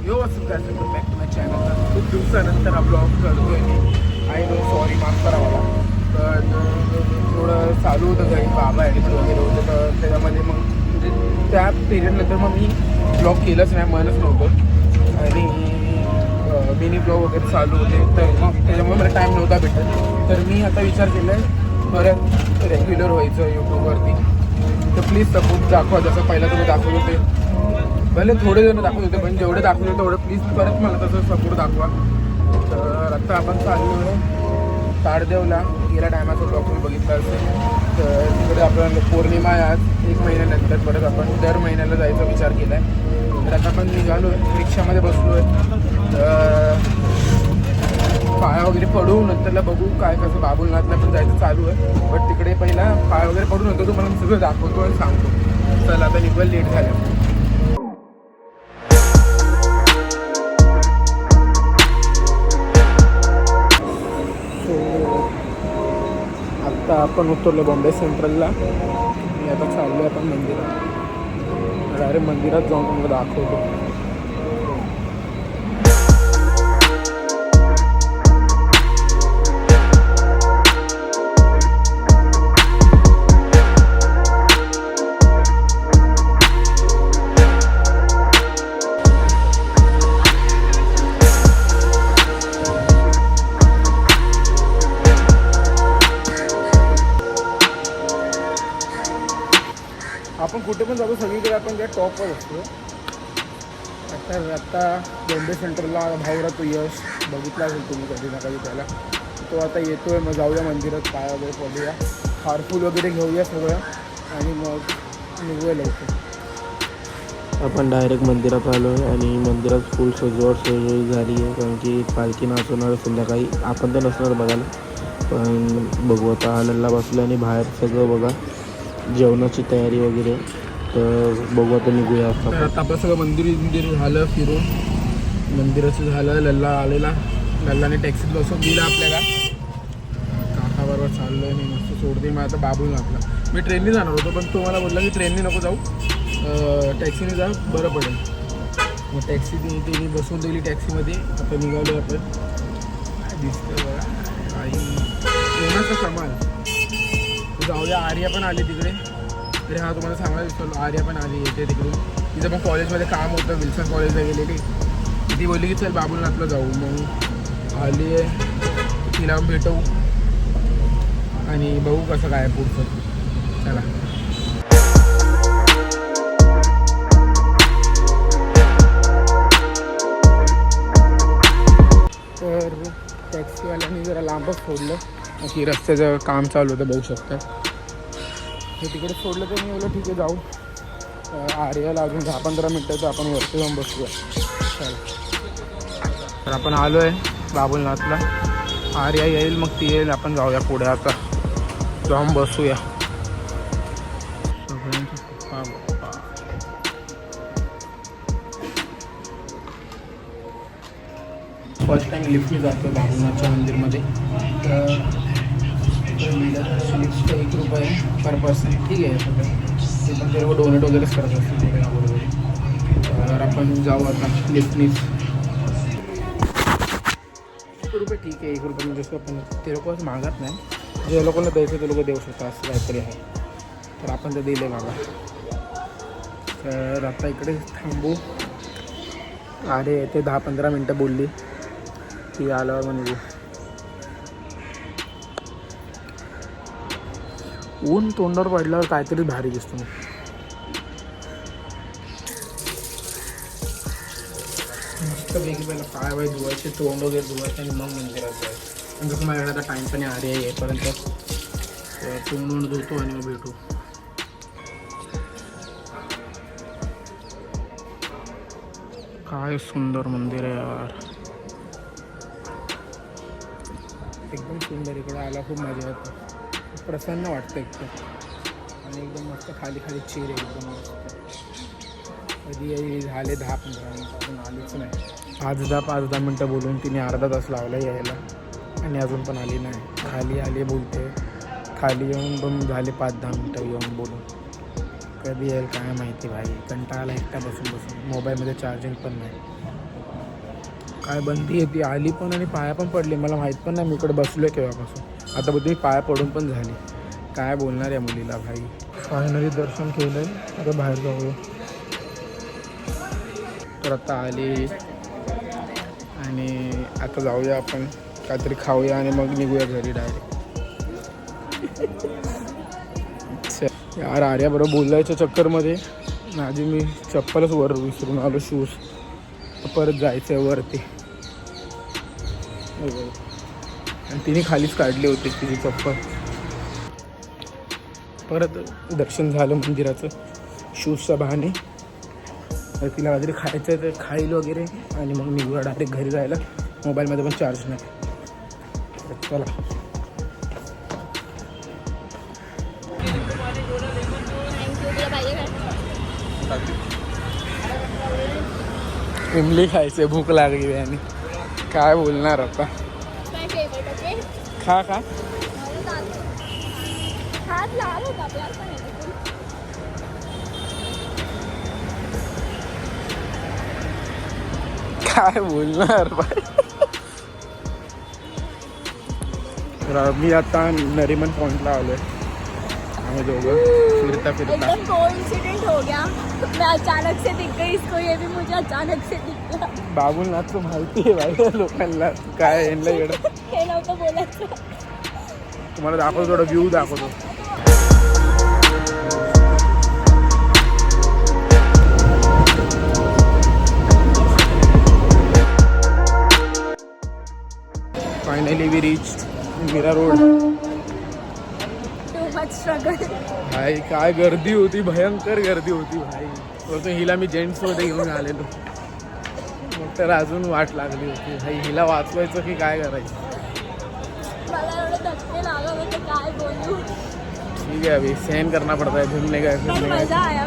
Back to my channel. खूप दिवसानंतर हा ब्लॉग करतोय मी. आय नो, सॉरी, माफ करा मला. तर थोडं चालू होतं घरी, बाबा ॲडमिट वगैरे होतं, तर त्याच्यामध्ये मग म्हणजे त्या पिरियडनंतर मग मी ब्लॉग केलंच नाही, मनच नव्हतं. आणि मिनी ब्लॉग वगैरे चालू होते, तर मग त्याच्यामुळे मला टाईम नव्हता भेटत. तर मी आता विचार केला आहे परत रेग्युलर व्हायचं यूट्यूबवरती. तर प्लीज सपोर्ट दाखवा, जसं पहिला तुम्ही दाखवत होते. भले थोडे जण दाखवत होते, पण जेवढे दाखवले तेवढं प्लीज परत मला तसं सपोर्ट दाखवा. तर आत्ता आपण चाललो आहे ताडदेवला. गेल्या टायमाचा ब्लॉग तुम्ही बघितला असेल. तर तिकडे आपण पौर्णिमा आहे आज, 1 महिन्यानंतर. परत आपण दर महिन्याला जायचा विचार केला आहे. तर आता आपण निघालो आहे, रिक्षामध्ये बसलो आहे. पाय वगैरे पडू, नंतरला बघू काय कसं. बाबुलनाथला पण जायचं चालू आहे, बट तिकडे पहिला पाय वगैरे पडून होतो, तुम्हाला मी सगळं दाखवतो आणि सांगतो. चला आता निघाल, लेट झालं. आता आपण उतरलो बॉम्बे सेंट्रलला. मी आता चाललो आपण मंदिरात. डायरेक्ट मंदिरात जाऊन तुम्हाला दाखवतो. आपण कुठे पण जातो, सगळीकडे आपण त्या टॉपवर असतो. आत्ता बॉम्बे सेंटरला भाऊ राहतो यश, बघितला असेल तुम्ही कधी ना कधी त्याला. तो आता येतो आहे. मग जाऊया मंदिरात, पाय वगैरे पडूया, हारफूल वगैरे घेऊया सगळं, आणि मग निघूया लवकर. आपण डायरेक्ट मंदिरात आलो आहे आणि मंदिरात फुल सजवट झाली आहे, कारण की पालखी नाचवणार संध्याकाळी. आपण तर नसणार बघायला, पण बघू आता. आनंदला बसलं आणि बाहेर सगळं बघा, जेवणाची तयारी वगैरे. तर बघू आता, निघूया. आता आपलं सगळं मंदिर झालं फिरून. मंदिराचं झालं. लल्ला आलेला, लल्लाने टॅक्सीत बसून दिला आपल्याला. काकाबरोबर चाललो आहे मी, मस्त सोडते. मग आता बाबुलनाथला मी ट्रेनने जाणार होतो, पण तो मला बोलला की ट्रेनने नको जाऊ, टॅक्सीने जा, बरं पडेल. मग टॅक्सी तिने बसवून दिली टॅक्सीमध्ये. आता निघालो आपण. काय दिसतं बघा, काही येण्याचं कमाल. जाऊया. आर्या पण आली तिकडे. तरी हा तुम्हाला सांगायला विसरलो, आर्या पण आली येते तिकडून. तिचं पण कॉलेजमध्ये काम होतं, विल्सन कॉलेजला गेलेली. ती बोलली की चल बाबुलनाथला जाऊ. मग आली आहे, तिला भेटू आणि बघू कसं काय पुढचं. चला. तर टॅक्सीवाल्याने जरा लांबच सोडलं, की रस्त्याचं काम चालू होतं, बघू शकता. हे तिकडे सोडलं तर मी बोललं ठीक आहे जाऊ. आर्याला अजून 10-15 मिनटं तर आपण वरती जाऊन बसूया. तर आपण आलो आहे बाबुलनाथला. आर्या येईल, मग ती येईल, आपण जाऊया पुढे. आता जाऊन बसूया. फर्स्ट टाईम लिफ्टने जातो बाबुलनाथच्या मंदिरमध्ये. तर 1 रुपये पर पर्सन, ठीक आहे सगळं. ते पण सर्व डोनेट वगैरेच करत असतील तिकडे बरोबर. तर आपण जाऊ आता लिफ्टनीच. 1 रुपये ठीक आहे. 1 रुपये म्हणजे आपण ते लोक असं मागत नाही, जे लोकांना द्यायचं ते लोक देऊ शकतात, असं काहीतरी आहे. तर आपण ते दिले बाबा. तर आता इकडे थांबू. अरे ते 10-15 मिनटं बोलली ती, आल्यावर मग निघू. ऊन तोंडावर पडल्यावर काहीतरी भारी दिसतो. मस्त पैकी पहिला पाय वाय धुवायचे, तोंड वगैरे धुवायचे, आणि मग मंदिरात जायचं. पण जसं माझ्याकडे आता टाईम पण आरे येईपर्यंत तोंड धुतो आणि मग भेटू. काय सुंदर मंदिर आहे यार, एकदम सुंदर. इकडे आला खूप मजा येते, प्रसन्न वाटतं एकदम. आणि एकदम मस्त खाली खाली चेर एकदम मस्त. कधी झाले 10-15 मिनटं, अजून आलीच नाही. 5-10 मिनटं बोलून तिने अर्धा तास लावला यायला, आणि अजून पण आली नाही. आली बोलते. खाली येऊन पण झाले 5-10 मिनटं येऊन बोलून. कधी येईल काय माहिती भाई. कंटाळा एकटा बसून मोबाईलमध्ये चार्जिंग पण नाही. काय बंदी आहे ती आली पण आणि पाया पण पडली. मला माहीत पण नाही मी इकडे बसलो आहे केव्हापासून. आता बोलते मी पाया पडून पण झाली. काय बोलणार या मुलीला भाई. फायनली दर्शन केलं आहे. आता बाहेर जाऊया. तर आता आली आणि आता जाऊया आपण काहीतरी खाऊया आणि मग निघूया घरी डायरेक्ट. यार आर्याबरोबर बोलायच्या चक्करमध्ये माझी मी चप्पलच वर विसरून आलो. शूज परत जायचं आहे वरती. आणि तिने खालीच काढली होती तिची चप्पल. परत दर्शन झालं मंदिराचं शूजच्या बहाने. तर तिला काहीतरी खायचं आहे तर खाईल वगैरे आणि मग निघूया डायरेक्ट घरी जायला. मोबाईलमध्ये पण चार्ज नाही. तर चला. इमली खायचे भूक लागली आणि काय बोलणार आता. खा खा. काय बोलणार बाई. तर मी आता नरीमन पॉइंटला आलोय. आम्ही दोघं फिरता फिरता एकदम कोइंसिडेंट हो गया. मैं अचानक से दिख गई इसको. ये भी मुझे अचानक से दिखला. बाबुलनाथचं माहिती आहे बाई लोकांना. काय यांना येणं. हे नव्हतं बोलायचं. तुम्हाला दाखवतो थोडं व्ह्यू दाखवतो. Finally we reach Mira road. Too much struggle. भाई काय गर्दी होती. भयंकर गर्दी होती भाई. तो हिला मी जेंट्समध्ये घेऊन आलेलो. मग तर अजून वाट लागली होती भाई. हिला वाचवायचं की काय करायचं. मला एवढे धक्के लागत होते काय बोलू. ठीक है अभी सहन करना पड़ता है. घूमने का पण फिरने मजा आया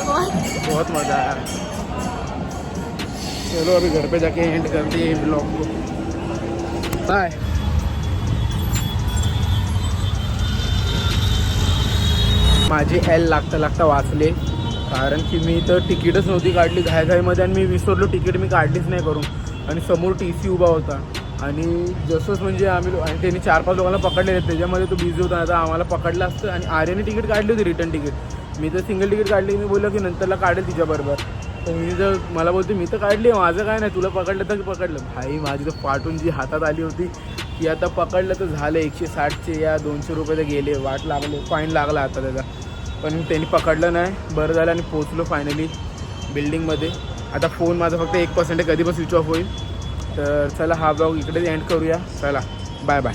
बहुत. बहुत मज़ा आया. चलो अभी घर पे जाके एंड करते हैं ब्लॉग को. बाय. माझी एल लागता वाचले. कारण की मी तर तिकीटच नव्हती काढली घाईघाईमध्ये. आणि मी विसरलो तिकीट मी काढलीच नाही करून. आणि समोर TC उभा होता. आणि जसंच म्हणजे आम्ही आणि त्यांनी 4-5 लोकांना पकडलेले. त्याच्यामध्ये तो बिझी होता. आता आम्हाला पकडलं असतं. आणि आर्याने तिकीट काढली होती रिटर्न तिकीट. मी तर सिंगल तिकीट काढली. मी बोललो की नंतरला काढेल तिच्याबरोबर. तर मी जर मला बोलते मी तर काढली माझं काय नाही. तुला पकडलं तर पकडलं. भाई माझी तर पाठून जी हातात आली होती की आता पकडलं तर झालं. 160चे या 200 रुपये तर गेले. वाट लागले. फाईन लागला आता त्याचा. पण त्यांनी पकडलं नाही. बरं झालं आणि पोचलो फायनली बिल्डिंगमध्ये. आता फोन माझा फक्त 1% आहे. कधी पण स्विच ऑफ होईल. तर चला हा ब्लॉग इकडेच एंड करूया. चला बाय बाय.